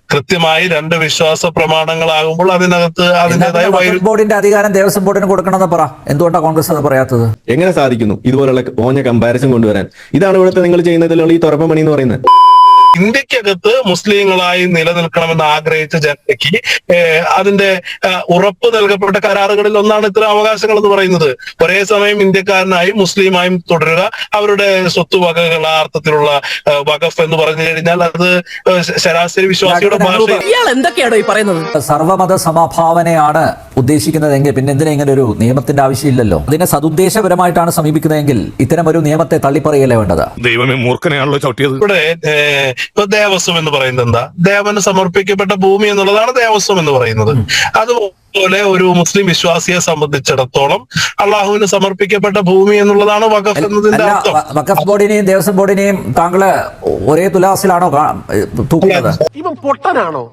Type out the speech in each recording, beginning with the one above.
കൃത്യമായി രണ്ട് വിശ്വാസ പ്രമാണങ്ങളാകുമ്പോൾ അതിനകത്ത് അതിന്റേതായ ബോർഡിന്റെ അധികാരം ദേവസ്വം ബോർഡിന് കൊടുക്കണമെന്ന് പറ. എന്തുകൊണ്ടാണ് കോൺഗ്രസ് അത് പറയാത്തത്? എങ്ങനെ സാധിക്കുന്നു ഇതുപോലുള്ള ഓഞ്ഞ കമ്പാരിസൺ കൊണ്ടുവരാൻ? ഇതാണ് ഇവിടുത്തെ നിങ്ങൾ ചെയ്യുന്നതിലുള്ള ഈ തുറപ്പ പണി എന്ന് പറയുന്നത്. ഇന്ത്യക്കകത്ത് മുസ്ലിങ്ങളായി നിലനിൽക്കണമെന്ന് ആഗ്രഹിച്ച ജനതയ്ക്ക് അതിന്റെ ഉറപ്പ് നൽകപ്പെട്ട കരാറുകളിൽ ഒന്നാണ് ഇത്തരം അവകാശങ്ങൾ എന്ന് പറയുന്നത്. ഒരേ സമയം ഇന്ത്യക്കാരനായും മുസ്ലിമായും തുടരുക, അവരുടെ സ്വത്തുവകകൾ ആ അർത്ഥത്തിലുള്ള വഖഫ് എന്ന് പറഞ്ഞു കഴിഞ്ഞാൽ അത് ശരാശരി വിശ്വാസിയുടെ ഭാഷ. എന്തൊക്കെയാണോ ഈ പറയുന്നത്? സർവമത സമഭാവനയാണ് ഉദ്ദേശിക്കുന്നതെങ്കിൽ പിന്നെ എന്തിനാ ഇങ്ങനെ ഒരു നിയമത്തിന്റെ ആവശ്യമില്ലല്ലോ. അതിനെ സതുദ്ദേശപരമായിട്ടാണ് സമീപിക്കുന്നതെങ്കിൽ ഇത്തരം ഒരു നിയമത്തെ തള്ളിപ്പറയല്ലേ വേണ്ടത്? ദൈവമേ, മൂർഖനെയാണല്ലോ ചവിട്ടിയത്. ഇവിടെ ഇപ്പൊ ദേവസ്വം എന്ന് പറയുന്നത് എന്താ? ദേവന് സമർപ്പിക്കപ്പെട്ട ഭൂമി എന്നുള്ളതാണ് ദേവസ്വം എന്ന് പറയുന്നത്. അതുപോലെ ഒരു മുസ്ലിം വിശ്വാസിയെ സംബന്ധിച്ചിടത്തോളം അള്ളാഹുവിന് സമർപ്പിക്കപ്പെട്ട ഭൂമി എന്നുള്ളതാണ് വഖഫ് എന്നതിന്റെ അർത്ഥം. വഖഫ് ബോർഡിനെയും ദേവസ്വം ബോർഡിനെയും താങ്കള് ഒരേ തുലാസിലാണോ തൂക്കുന്നത്? ഇവൻ പൊട്ടനാണോ?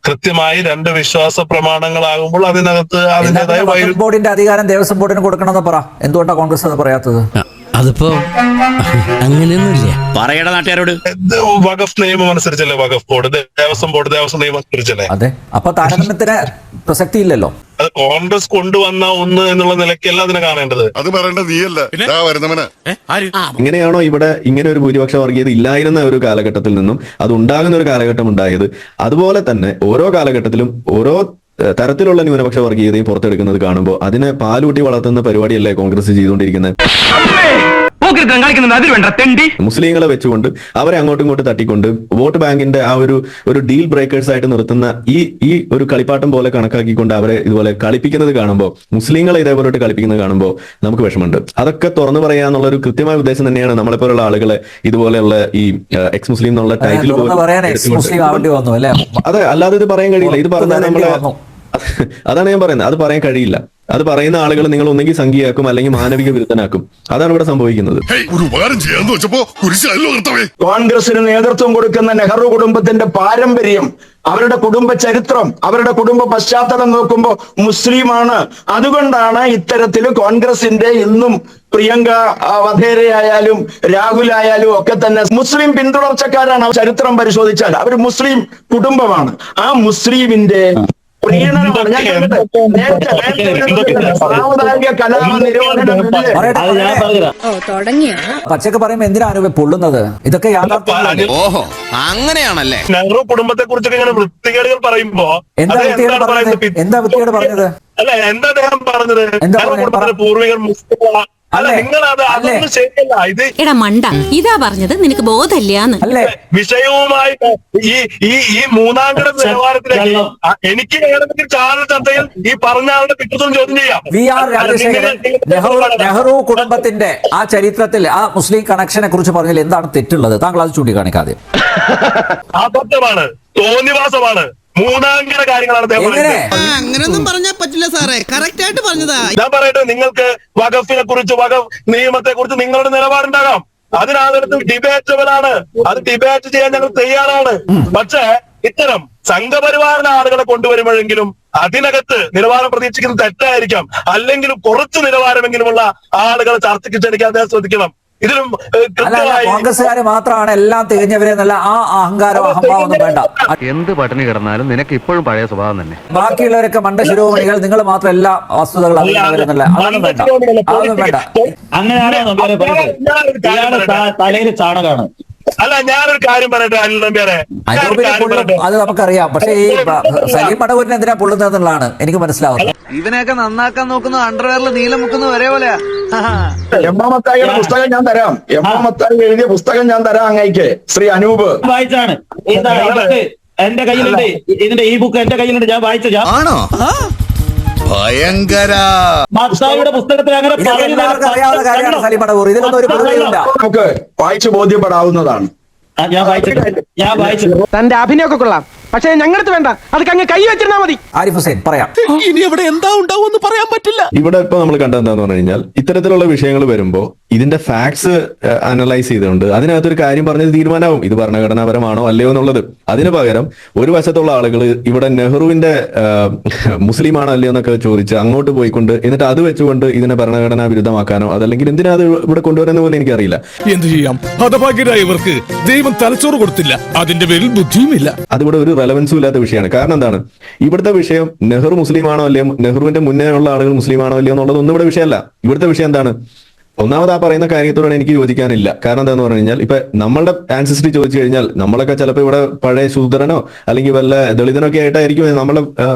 കൃത്യമായി രണ്ട് വിശ്വാസ പ്രമാണങ്ങളാകുമ്പോൾ അതിനകത്ത് അതിന്റേതായ വഖഫ് ബോർഡിന്റെ അധികാരം ദേവസ്വം ബോർഡിന് കൊടുക്കണമെന്ന് പറ. എന്തുകൊണ്ടാണ് കോൺഗ്രസ് അത് പറയാത്തത്? അതിപ്പോ അങ്ങനെയൊന്നുമില്ല. പറയട നാട്ടുകാരോട്. വഖഫ് നിയമം അനുസരിച്ചല്ലേ വഖഫ് ബോർഡ്, ദേവസ്വം ബോർഡ് ദേവസ്വം നിയമം അനുസരിച്ചല്ലേ? അതെ. അപ്പൊ താരതമ്യത്തിന് പ്രസക്തി ഇല്ലല്ലോ. അത് കോൺഗ്രസ് കൊണ്ടുവന്ന ഒന്ന് എന്നുള്ള നിലയ്ക്കല്ല അതിനെ കാണേണ്ടത്. അത് പറയേണ്ടത് നീയല്ല, വരുന്നവന്. ഇങ്ങനെയാണോ ഇവിടെ ഇങ്ങനെ ഒരു ഭൂരിപക്ഷ വർഗീയത ഇല്ലായിരുന്ന ഒരു കാലഘട്ടത്തിൽ നിന്നും അത് ഉണ്ടാകുന്ന ഒരു കാലഘട്ടം ഉണ്ടായത്? അതുപോലെ തന്നെ ഓരോ കാലഘട്ടത്തിലും ഓരോ തരത്തിലുള്ള ന്യൂനപക്ഷ വർഗീയതയും പുറത്തെടുക്കുന്നത് കാണുമ്പോൾ അതിനെ പാലൂട്ടി വളർത്തുന്ന പരിപാടിയല്ലേ കോൺഗ്രസ് ചെയ്തുകൊണ്ടിരിക്കുന്നത്? മുസ്ലിങ്ങളെ വെച്ചുകൊണ്ട് അവരെ അങ്ങോട്ടും ഇങ്ങോട്ടും തട്ടിക്കൊണ്ട് വോട്ട് ബാങ്കിന്റെ ആ ഒരു ഡീൽ ബ്രേക്കേഴ്സ് ആയിട്ട് നിർത്തുന്ന ഈ ഒരു കളിപ്പാട്ടം പോലെ കണക്കാക്കിക്കൊണ്ട് അവരെ ഇതുപോലെ കളിപ്പിക്കുന്നത് കാണുമ്പോൾ, മുസ്ലിങ്ങളെ ഇതേപോലെ കളിപ്പിക്കുന്നത് കാണുമ്പോൾ നമുക്ക് വിഷമമുണ്ട്. അതൊക്കെ തുറന്നു പറയാന്നുള്ള ഒരു കൃത്യമായ ഉദ്ദേശം തന്നെയാണ് നമ്മളെപ്പോലുള്ള ആളുകളെ ഇതുപോലെയുള്ള ഈ എക്സ് മുസ്ലിം എന്നുള്ള ടൈറ്റിൽ അതെ. അല്ലാതെ ഇത് പറയാൻ കഴിയില്ല. ഇത് പറഞ്ഞാൽ നമ്മളെ അതാണ് ഞാൻ പറയുന്നത്. അത് പറയാൻ കഴിയില്ല. അത് പറയുന്ന ആളുകൾ നിങ്ങൾ ഒന്നെങ്കിൽ സംഖ്യയാക്കും അല്ലെങ്കിൽ മാനവിക വിരുദ്ധനാക്കും. അതാണ് ഇവിടെ സംഭവിക്കുന്നത്. കോൺഗ്രസിന് നേതൃത്വം കൊടുക്കുന്ന നെഹ്റു കുടുംബത്തിന്റെ പാരമ്പര്യം, അവരുടെ കുടുംബ ചരിത്രം, അവരുടെ കുടുംബ പശ്ചാത്തലം നോക്കുമ്പോൾ മുസ്ലിമാണ്. അതുകൊണ്ടാണ് ഇത്തരത്തിൽ കോൺഗ്രസിന്റെ ഇന്നും പ്രിയങ്ക വധേരയായാലും രാഹുലായാലും ഒക്കെ തന്നെ മുസ്ലിം പിന്തുടർച്ചക്കാരാണ്. ചരിത്രം പരിശോധിച്ചാൽ അവർ മുസ്ലിം കുടുംബമാണ്. ആ മുസ്ലിമിന്റെ പച്ചക്ക് പറയുമ്പോ എന്തിനാണ് പൊള്ളുന്നത്? ഇതൊക്കെ ഓഹോ, അങ്ങനെയാണല്ലേ. നെഹ്റു കുടുംബത്തെ കുറിച്ചൊക്കെ ഇങ്ങനെ വൃത്തികേടുകൾ പറയുമ്പോ എന്താ വൃത്തികേട് പറഞ്ഞത്? അല്ല, എന്താ അദ്ദേഹം പറഞ്ഞത്? നെഹ്റു കുടുംബത്തിലെ പൂർവികർ മുസ്ലിം. അല്ല, നിങ്ങൾ അതൊന്നും ശരിയല്ല. എടാ മണ്ട, ഇതാ പറഞ്ഞത് നിനക്ക് ബോധമില്ലാന്ന്. വിഷയവുമായി ഈ മൂന്നാംകട നിലവാരത്തിലേക്ക് എനിക്ക് ഏതെങ്കിലും ചാനൽ ചർച്ചയിൽ ഈ പറഞ്ഞ ആളുടെ പിറ്റത്തും ചോദ്യം ചെയ്യാം. നെഹ്റു കുടുംബത്തിന്റെ ആ ചരിത്രത്തിൽ ആ മുസ്ലിം കണക്ഷനെ കുറിച്ച് പറഞ്ഞാൽ എന്താണ് തെറ്റുള്ളത്? താങ്കൾ അത് ചൂണ്ടിക്കാണിക്കാതെ. അബദ്ധമാണ്, തോന്നിവാസമാണ്, മൂന്നാംകിട കാര്യങ്ങളാണ്. അങ്ങനെയൊന്നും പറഞ്ഞാൽ പറ്റില്ല സാറേ, കറക്റ്റ് ആയിട്ട് പറഞ്ഞതാ. ഞാൻ പറയട്ടെ, നിങ്ങൾക്ക് വഖഫിനെ കുറിച്ച് വഖഫ് നിയമത്തെ കുറിച്ച് നിങ്ങളുടെ നിലപാടുണ്ടാകാം. അതിനകത്ത് ഡിബേറ്റബിൾ ആണ്. അത് ഡിബേറ്റ് ചെയ്യാൻ ഞങ്ങൾ തയ്യാറാണ്. പക്ഷേ ഇത്തരം സംഘപരിവാറിന്റെ ആളുകളെ കൊണ്ടുവരുമ്പോഴെങ്കിലും അതിനകത്ത് നിലവാരം പ്രതീക്ഷിക്കുന്നത് തെറ്റായിരിക്കാം. അല്ലെങ്കിലും കുറച്ച് നിലവാരമെങ്കിലുമുള്ള ആളുകളെ ചർച്ചയ്ക്ക് ക്ഷണിക്കാൻ അദ്ദേഹം ശ്രദ്ധിക്കണം. ഇതിലും കോൺഗ്രസ്സുകാര് മാത്രമാണ് എല്ലാം തികഞ്ഞവരെ എന്നല്ല. ആ അഹങ്കാരം അഹംഭാവം ഒന്നും വേണ്ട. എന്ത് പട്ടിണി കിടന്നാലും നിനക്ക് ഇപ്പോഴും പഴയ സ്വഭാവം തന്നെ. ബാക്കിയുള്ളവരൊക്കെ മണ്ടശിരോമണികൾ, നിങ്ങൾ മാത്രം എല്ലാ വസ്തുതകളും അറിയുന്നവരെന്നല്ല. അതൊന്നും വേണ്ട, അതൊന്നും വേണ്ട. തലയിൽ ചാണകമാണ്. അല്ല, ഞാനൊരു കാര്യം പറയട്ടെ അനിൽ നമ്പ്യാരെ, അത് നമുക്കറിയാം. പക്ഷേ ഈ സലീം മടവൂരിന് എന്തിനാ പൊള്ളുന്നതെന്നുള്ളതാണ് എനിക്ക് മനസ്സിലാവുന്നത്. ഇവനെയൊക്കെ നന്നാക്കാൻ നോക്കുന്നു അണ്ടർവെയറിൽ നീലം മുക്കുന്നു ഒരേ പോലെ. എമ്മാമത്തായിയുടെ പുസ്തകം ഞാൻ തരാം. എമ്മാമത്തായി എഴുതിയ പുസ്തകം ഞാൻ തരാം അങ്ങേക്ക്. ശ്രീ അനൂപ് വായിച്ചാണ്. എന്റെ കയ്യിലുണ്ട് ഇതിന്റെ ഈ ബുക്ക്, എന്റെ കയ്യിലുണ്ട്. ഞാൻ വായിച്ച ആണോ? ഭയങ്കര മത്തായിയുടെ പുസ്തകത്തിൽ അങ്ങനെ അറിയാവുന്ന കാര്യമാണ് സലീം മടവൂർ. ഇതിലൊന്നും ഒരു പൊതുവില്ല. നമുക്ക് വായിച്ചു ബോധ്യപ്പെടാവുന്നതാണ്. ഞാൻ വായിച്ചു. തന്റെ അഭിനയൊക്കെ കൊള്ളാം, പക്ഷെ ഞങ്ങൾക്ക് വേണ്ട. അതൊക്കെ അങ്ങ് കൈ വെച്ചിരുന്നാ മതി. ആരിഫ് ഹുസൈൻ പറയാം. ഇനി ഇവിടെ എന്താ ഉണ്ടാവും പറയാൻ പറ്റില്ല. ഇവിടെ ഇപ്പൊ നമ്മൾ കണ്ടെന്താന്ന് പറഞ്ഞു കഴിഞ്ഞാൽ ഇത്തരത്തിലുള്ള വിഷയങ്ങൾ വരുമ്പോ ഇതിന്റെ ഫാക്ട്സ് അനലൈസ് ചെയ്തുകൊണ്ട് അതിനകത്തൊരു കാര്യം പറഞ്ഞത് തീരുമാനമാവും ഇത് ഭരണഘടനാപരമാണോ അല്ലയോ എന്നുള്ളത്. അതിന് പകരം ഒരു വശത്തുള്ള ആളുകൾ ഇവിടെ നെഹ്റുവിന്റെ മുസ്ലിമാണോ അല്ലയോ എന്നൊക്കെ ചോദിച്ച് അങ്ങോട്ട് പോയിക്കൊണ്ട് എന്നിട്ട് അത് വെച്ചുകൊണ്ട് ഇതിനെ ഭരണഘടനാ വിരുദ്ധമാക്കാനോ അതല്ലെങ്കിൽ എന്തിനാ അത് ഇവിടെ കൊണ്ടുവരുന്ന പോലെ എനിക്കറിയില്ല. എന്ത് ചെയ്യാം, ഹതഭാഗ്യരായവർക്ക് ദൈവം തലച്ചോറ് കൊടുത്തില്ല, അതിന്റെ പേരിൽ ബുദ്ധിയുമില്ല. അതിവിടെ ഒരു റെലവൻസും ഇല്ലാത്ത വിഷയമാണ്. കാരണം എന്താണ്, ഇവിടുത്തെ വിഷയം നെഹ്റു മുസ്ലിമാണോ അല്ലയോ, നെഹ്റുവിന്റെ മുന്നേ ഉള്ള ആളുകൾ മുസ്ലിമാണോ അല്ലയോ എന്നുള്ളതൊന്നും ഇവിടെ വിഷയമല്ല. ഇവിടുത്തെ വിഷയം എന്താണ്, ഒന്നാമത് ആ പറയുന്ന കാര്യത്തോടെ എനിക്ക് യോജിക്കാനില്ല. കാരണം എന്താന്ന് പറഞ്ഞു കഴിഞ്ഞാൽ ഇപ്പൊ നമ്മളുടെ ആൻസിസ്റ്ററി ചോദിച്ചു കഴിഞ്ഞാൽ നമ്മളൊക്കെ ചിലപ്പോൾ ഇവിടെ പഴയ ശൂദ്രനോ അല്ലെങ്കിൽ വല്ല ദളിതനോ ഒക്കെ ആയിട്ടായിരിക്കും നമ്മളെ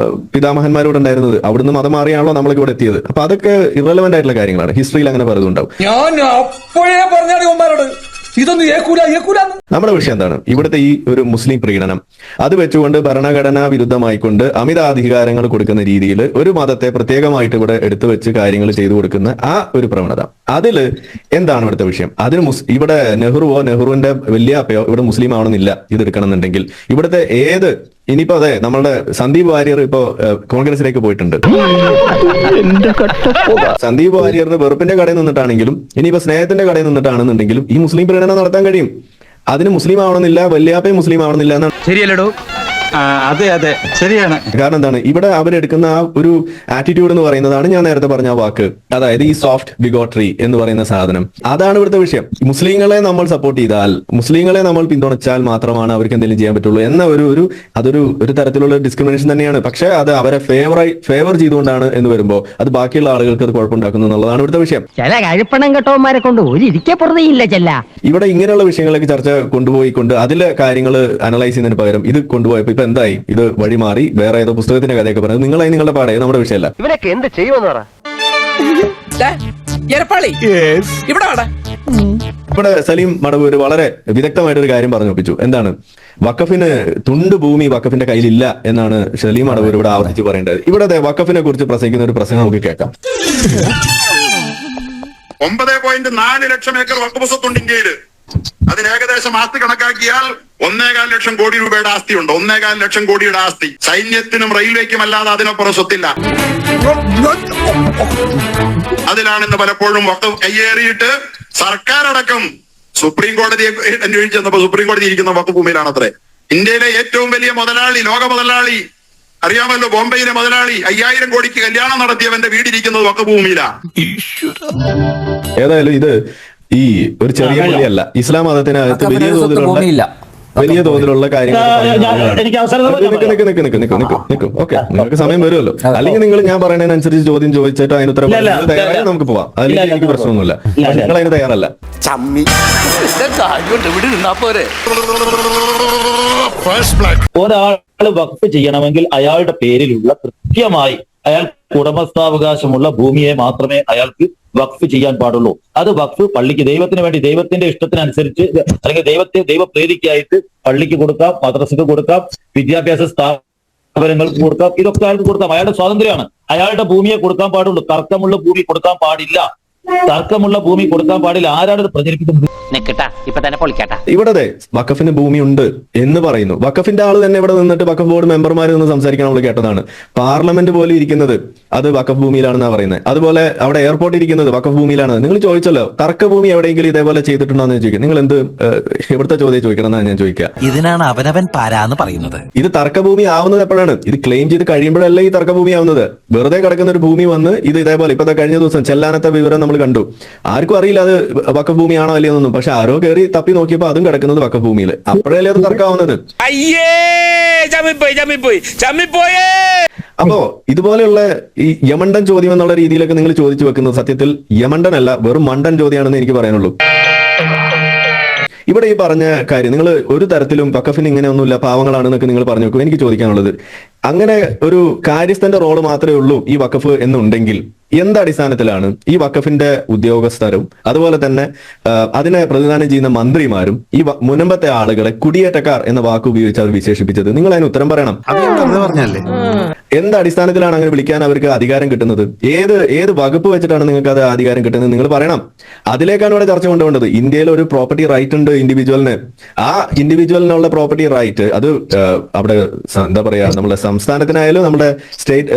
പിതാമഹന്മാരോട് ഉണ്ടായിരുന്നത്. അവിടുന്ന് മതം മാറിയാണല്ലോ നമ്മളൊക്കെ ഇവിടെ എത്തിയത്. അപ്പൊ അതൊക്കെ ഇറലവന്റ് ആയിട്ടുള്ള കാര്യങ്ങളാണ്. ഹിസ്റ്ററിയിൽ അങ്ങനെ പലതുണ്ടാവും. ഞാൻ അപ്പോഴേ പറഞ്ഞാൽ ഇതൊന്നും ഏക്കൂല. നമ്മുടെ വിഷയം എന്താണ്, ഇവിടുത്തെ ഈ ഒരു മുസ്ലിം പ്രീണനം അത് വെച്ചുകൊണ്ട് ഭരണഘടനാ വിരുദ്ധമായിക്കൊണ്ട് അമിതാധികാരങ്ങൾ കൊടുക്കുന്ന രീതിയിൽ ഒരു മതത്തെ പ്രത്യേകമായിട്ട് ഇവിടെ എടുത്തു വെച്ച് കാര്യങ്ങൾ ചെയ്തു കൊടുക്കുന്ന ആ ഒരു പ്രവണത, അതില് എന്താണ് ഇവിടുത്തെ വിഷയം? അതിന് ഇവിടെ നെഹ്റുവിന്റെ വല്യാപ്പയോ ഇവിടെ മുസ്ലിം ആവണമെന്നില്ല ഇത് എടുക്കണമെന്നുണ്ടെങ്കിൽ. ഇവിടുത്തെ ഇനിയിപ്പോ അതെ നമ്മളുടെ സന്ദീപ് വാര്യർ ഇപ്പോ കോൺഗ്രസിലേക്ക് പോയിട്ടുണ്ട്. സന്ദീപ് വാര്യറിന്റെ വെറുപ്പിന്റെ കടയിൽ നിന്നിട്ടാണെങ്കിലും ഇനിയിപ്പോ സ്നേഹത്തിന്റെ കടയിൽ നിന്നിട്ടാണെന്നുണ്ടെങ്കിലും ഈ മുസ്ലിം പ്രീണനം നടത്താൻ കഴിയും. അതിന് മുസ്ലിം ആവണമെന്നില്ല, വല്യാപ്പയും മുസ്ലിം ആവണമെന്നില്ല എന്നാണ്. ശരിയല്ലടോ? അതെ ശരിയാണ്. കാരണം എന്താണ്, ഇവിടെ അവരെടുക്കുന്ന ആ ഒരു ആറ്റിറ്റ്യൂഡ് എന്ന് പറയുന്നതാണ് ഞാൻ നേരത്തെ പറഞ്ഞ ആ വാക്ക്, അതായത് ഈ സോഫ്റ്റ് ബിഗോട്രി എന്ന് പറയുന്ന സാധനം. അതാണ് ഇവിടുത്തെ വിഷയം. മുസ്ലിങ്ങളെ നമ്മൾ സപ്പോർട്ട് ചെയ്താൽ, മുസ്ലിങ്ങളെ നമ്മൾ പിന്തുണച്ചാൽ മാത്രമാണ് അവർക്ക് എന്തെങ്കിലും ചെയ്യാൻ പറ്റുള്ളൂ എന്ന ഒരു തരത്തിലുള്ള ഡിസ്ക്രിമിനേഷൻ തന്നെയാണ്. പക്ഷെ അത് അവരെ ഫേവർ ചെയ്തുകൊണ്ടാണ് എന്ന് വരുമ്പോൾ അത് ബാക്കിയുള്ള ആളുകൾക്ക് അത് കുഴപ്പമുണ്ടാക്കുന്നു എന്നുള്ളതാണ് ഇവിടുത്തെ വിഷയം. ചില കഴിപ്പണം കെട്ടവന്മാരെ കൊണ്ട് ഒരു ഇരിക്കപ്പുറതയില്ല ചെല്ല. ഇവിടെ ഇങ്ങനെയുള്ള വിഷയങ്ങളിലേക്ക് ചർച്ച കൊണ്ടുപോയിക്കൊണ്ട് അതിലെ കാര്യങ്ങൾ അനലൈസ് ചെയ്യുന്നതിന് പകരം ഇത് കൊണ്ടുപോയപ്പോ ഇപ്പൊ എന്തായി, ഇത് വഴിമാറി വേറെ ഏതോ പുസ്തകത്തിന്റെ കഥയൊക്കെ പറയുന്നത് നിങ്ങളായി നിങ്ങളുടെ പാടേ നമ്മുടെ വിഷയമല്ല. ഇവനൊക്കെ എന്ത് ചെയ്യുമെന്ന് പറ. ഇവിടെ സലീം മടവൂര് വളരെ വ്യക്തമായിട്ടൊരു കാര്യം പറഞ്ഞു ഒപ്പിച്ചു. എന്താണ്, വഖഫിന് തുണ്ട് ഭൂമി വഖഫിന്റെ കയ്യിലില്ല എന്നാണ് സലീം മടവൂർ ഇവിടെ ആവർത്തിച്ച് പറയേണ്ടത്. ഇവിടെ വഖഫിനെ കുറിച്ച് പ്രസംഗിക്കുന്ന ഒരു പ്രസംഗം നമുക്ക് കേൾക്കാം. 9.4 ലക്ഷം ഏക്കർ വഖഫ് സ്വത്തുണ്ട് ഇന്ത്യയില്. അതിന് ഏകദേശം ആസ്തി കണക്കാക്കിയാൽ 1.25 ലക്ഷം കോടി രൂപയുടെ ആസ്തി ഉണ്ട്. 1.25 ലക്ഷം കോടിയുടെ ആസ്തി സൈന്യത്തിനും റെയിൽവേക്കും അല്ലാതെ അതിനപ്പുറം സ്വത്തില്ല. അതിലാണ് ഇന്ന് പലപ്പോഴും വഖഫ് കയ്യേറിയിട്ട് സർക്കാർ അടക്കം സുപ്രീം കോടതിയെ അന്വേഷിച്ചപ്പോ സുപ്രീം കോടതി ഇരിക്കുന്ന വഖഫ് ഭൂമിയിലാണ് അത്രേ. ഇന്ത്യയിലെ ഏറ്റവും വലിയ മുതലാളി, ലോക മുതലാളി അറിയാമല്ലോ, ബോംബെയിലെ മുതലാളി 5000 കോടിക്ക് കല്യാണം നടത്തിയവന്റെ വീടിരിക്കുന്നത് വഖഫ് ഭൂമിയിലാണ്. ഏതായാലും ഇത് ഈ ഒരു ചെറിയ പള്ളിയല്ല. ഇസ്ലാം മതത്തിനകത്ത് വലിയ തോതിലുള്ള കാര്യങ്ങൾ. ഓക്കെ, നിങ്ങൾക്ക് സമയം വരുമല്ലോ. അല്ലെങ്കിൽ നിങ്ങൾ ഞാൻ പറയുന്നതിനനുസരിച്ച് ചോദ്യം ചോദിച്ചിട്ട് അതിന് ഉത്തരം തയ്യാറായി നമുക്ക് പോവാം. അല്ലെങ്കിൽ എനിക്ക് പ്രശ്നമൊന്നുമില്ല. നിങ്ങൾ അതിന് തയ്യാറല്ല. ഒരാള് വഖഫ് ചെയ്യണമെങ്കിൽ അയാളുടെ പേരിലുള്ള കൃത്യമായി അയാൾക്ക് ഉടമസ്ഥാവകാശമുള്ള ഭൂമിയെ മാത്രമേ അയാൾക്ക് വഖഫ് ചെയ്യാൻ പാടുള്ളൂ. അത് വഖഫ് പള്ളിക്ക്, ദൈവത്തിന് വേണ്ടി, ദൈവത്തിന്റെ ഇഷ്ടത്തിനനുസരിച്ച് അല്ലെങ്കിൽ ദൈവപ്രീതിക്കായിട്ട് പള്ളിക്ക് കൊടുക്കാം, മദ്രസക്ക് കൊടുക്കാം, വിദ്യാഭ്യാസ സ്ഥാപനങ്ങൾക്ക് കൊടുക്കാം, ഇതൊക്കെ അയാൾക്ക് കൊടുക്കാം. അയാളുടെ സ്വാതന്ത്ര്യമാണ്. അയാളുടെ ഭൂമിയെ കൊടുക്കാൻ പാടുള്ളൂ. തർക്കമുള്ള ഭൂമി കൊടുക്കാൻ പാടില്ല. ആരാണ് പ്രചരിപ്പിക്കുന്നത്? ഇവിടെ വഖഫിന് ഭൂമി ഉണ്ട് എന്ന് പറയുന്നു. വഖഫിന്റെ ആള് തന്നെ ഇവിടെ നിന്നിട്ട് വഖഫ് ബോർഡ് മെമ്പർമാർ നിന്ന് സംസാരിക്കാൻ നമ്മൾ കേട്ടതാണ്. പാർലമെന്റ് പോലും ഇരിക്കുന്നത് അത് വഖഫ് ഭൂമിയിലാണെന്നാ പറയുന്നത്. അതുപോലെ അവിടെ എയർപോർട്ട് ഇരിക്കുന്നത് വഖഫ് ഭൂമിയിലാണ്. നിങ്ങൾ ചോദിച്ചല്ലോ, തർക്കഭൂമി എവിടെയെങ്കിലും ഇതേപോലെ ചെയ്തിട്ടുണ്ടോ എന്ന് ചോദിക്കുക. നിങ്ങൾ എന്ത് ഇവിടുത്തെ ചോദ്യം ചോദിക്കണം എന്നാണ് ഞാൻ ചോദിക്കുക. ഇതിനാണ് അവനവൻ പാരാന്ന് പറയുന്നത്. ഇത് തർക്കഭൂമി ആവുന്നത് എപ്പോഴാണ്? ഇത് ക്ലെയിം ചെയ്ത് കഴിയുമ്പോഴല്ല ഈ തർക്കഭൂമി ആവുന്നത്. വെറുതെ കിടക്കുന്ന ഒരു ഭൂമി വന്ന് ഇത് ഇതേപോലെ ഇപ്പൊ കഴിഞ്ഞ ദിവസം ചെല്ലാനത്തെ വിവരം നമ്മൾ കണ്ടു. ആർക്കും അറിയില്ല അത് വഖഫ് ഭൂമിയാണോ അല്ലയോന്നൊന്നും. പക്ഷെ ആരോ കയറി തപ്പി നോക്കിയപ്പോ അതും കിടക്കുന്നത് വഖഫ് ഭൂമിയിൽ. അപ്പോഴല്ലേ അത് തർക്കമാവുന്നത്. അപ്പോ ഇതുപോലെയുള്ള ഈ യമണ്ടൻ ചോദ്യം എന്നുള്ള രീതിയിലൊക്കെ നിങ്ങൾ ചോദിച്ചു വെക്കുന്നത് സത്യത്തിൽ യമണ്ടൻ അല്ല, വെറും മണ്ടൻ ചോദ്യമാണെന്ന് എനിക്ക് പറയാനുള്ളൂ. ഇവിടെ ഈ പറഞ്ഞ കാര്യം നിങ്ങൾ ഒരു തരത്തിലും വഖഫിന് ഇങ്ങനെയൊന്നുമില്ല, പാവങ്ങളാണെന്നൊക്കെ നിങ്ങൾ പറഞ്ഞു വെക്കും. എനിക്ക് ചോദിക്കാനുള്ളത്, അങ്ങനെ ഒരു കാര്യസ്ഥന്റെ റോള് മാത്രമേ ഉള്ളൂ ഈ വഖഫ് എന്നുണ്ടെങ്കിൽ എന്തടിസ്ഥാനത്തിലാണ് ഈ വഖഫിന്റെ ഉദ്യോഗസ്ഥരും അതുപോലെ തന്നെ അതിനെ പ്രതിദാനം ചെയ്യുന്ന മന്ത്രിമാരും ഈ മുൻപത്തെ ആളുകളെ കുടിയേറ്റക്കാർ എന്ന വാക്ക് ഉപയോഗിച്ച് അവർ വിശേഷിപ്പിച്ചത്? നിങ്ങൾ അതിന് ഉത്തരം പറയണം. എന്ത് അടിസ്ഥാനത്തിലാണ് അങ്ങനെ വിളിക്കാൻ അവർക്ക് അധികാരം കിട്ടുന്നത്? ഏത് വകുപ്പ് വെച്ചിട്ടാണ് നിങ്ങൾക്ക് അത് അധികാരം കിട്ടുന്നത്? നിങ്ങൾ പറയണം. അതിലേക്കാണ് ഇവിടെ ചർച്ച കൊണ്ടുപോകേണ്ടത്. ഇന്ത്യയിൽ ഒരു പ്രോപ്പർട്ടി റൈറ്റ് ഉണ്ട് ഇൻഡിവിജ്വലിന്. ആ ഇൻഡിവിജ്വലിനുള്ള പ്രോപ്പർട്ടി റൈറ്റ് അത് അവിടെ എന്താ പറയാ, നമ്മുടെ സംസ്ഥാനത്തിനായാലും നമ്മുടെ സ്റ്റേറ്റ്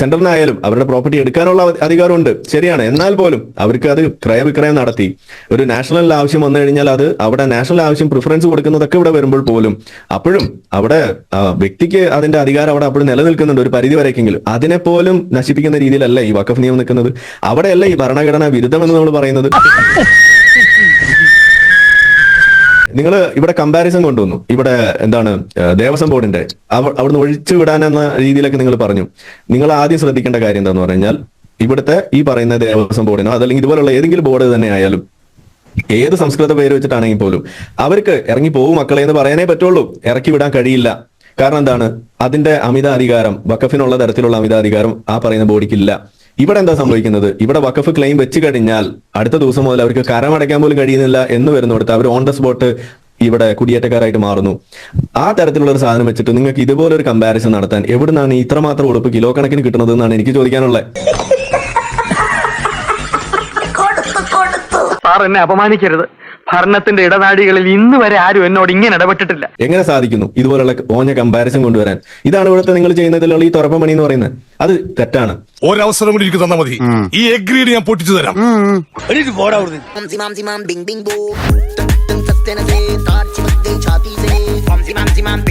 സെൻട്രലിനായാലും അവരുടെ പ്രോപ്പർട്ടി എടുക്കാനുള്ള അധികാരമുണ്ട്, ശരിയാണ്. എന്നാൽ പോലും അവർക്ക് അത് ക്രയവിക്രയം നടത്തി ഒരു നാഷണൽ ആവശ്യം വന്നു കഴിഞ്ഞാൽ അത് അവിടെ നാഷണൽ ആവശ്യം പ്രിഫറൻസ് കൊടുക്കുന്നതൊക്കെ ഇവിടെ വരുമ്പോൾ പോലും അപ്പോഴും അവിടെ വ്യക്തിക്ക് അതിന്റെ അധികാരം അവിടെ അപ്പോഴും നിലനിൽക്കുന്നുണ്ട് ഒരു പരിധി വരേക്കെങ്കിലും. അതിനെ പോലും നശിപ്പിക്കുന്ന രീതിയിലല്ല ഈ വഖഫ് നിയമം നിൽക്കുന്നത്. അവിടെയല്ല ഈ ഭരണഘടനാ വിരുദ്ധമെന്ന് നമ്മൾ പറയുന്നത്. നിങ്ങൾ ഇവിടെ കമ്പാരിസൺ കൊണ്ടുവന്നു. ഇവിടെ എന്താണ് ദേവസ്വം ബോർഡിന്റെ അവിടുന്ന് ഒഴിച്ചു വിടാനെന്ന രീതിയിലൊക്കെ നിങ്ങൾ പറഞ്ഞു. നിങ്ങൾ ആദ്യം ശ്രദ്ധിക്കേണ്ട കാര്യം എന്താന്ന് പറഞ്ഞാൽ ഇവിടുത്തെ ഈ പറയുന്ന ദേവസ്വം ബോർഡിനോ അതല്ലെങ്കിൽ ഇതുപോലുള്ള ഏതെങ്കിലും ബോർഡ് തന്നെ ആയാലും ഏത് സംസ്കൃത പേര് വെച്ചിട്ടാണെങ്കിൽ പോലും അവർക്ക് ഇറങ്ങി പോകും മക്കളെ എന്ന് പറയാനേ പറ്റുള്ളൂ. ഇറക്കി വിടാൻ കഴിയില്ല. കാരണം എന്താണ്? അതിന്റെ അമിതാധികാരം, വഖഫിനുള്ള തരത്തിലുള്ള അമിതാധികാരം ആ പറയുന്ന ബോഡിക്കില്ല. ഇവിടെ എന്താ സംഭവിക്കുന്നത്? ഇവിടെ വഖഫ് ക്ലെയിം വെച്ച് കഴിഞ്ഞാൽ അടുത്ത ദിവസം മുതൽ അവർക്ക് കരമടയ്ക്കാൻ പോലും കഴിയുന്നില്ല എന്ന് വരുന്നിടത്ത് അവർ ഓൺ ദ സ്പോട്ട് ഇവിടെ കുടിയേറ്റക്കാരായിട്ട് മാറുന്നു. ആ തരത്തിലുള്ള ഒരു സാധനം വെച്ചിട്ട് നിങ്ങൾക്ക് ഇതുപോലെ ഒരു കമ്പാരിസൺ നടത്താൻ എവിടുന്നാണ് ഇത്രമാത്രം ഉടുപ്പ് കിലോ കണക്കിന് കിട്ടുന്നത് എന്നാണ് എനിക്ക് ചോദിക്കാനുള്ളത്. സാർ എന്നെ അപമാനിക്കരുത്. ഭരണത്തിന്റെ ഇടനാഴികളിൽ ഇന്ന് വരെ ആരും എന്നോട് ഇങ്ങനെ ഇടപെട്ടിട്ടില്ല. എങ്ങനെ സാധിക്കുന്നു ഇതുപോലുള്ള ഓഞ്ഞ കമ്പാരിസൺ കൊണ്ടുവരാൻ? ഇതാണ് ഇവിടുത്തെ നിങ്ങൾ ചെയ്യുന്നതിലുള്ള ഈ തുറപ്പ പണി എന്ന് പറയുന്നത്. അത് തെറ്റാണ്. ഒരവസരം കൂടി എനിക്ക് തന്നാ മതി, ഈ എഗ്രീഡ് ഞാൻ പൊട്ടിച്ചു തരാം. Bing bing boom, tum tum tum tum tum tum tum tum tum tum tum tum tum tum tum tum tum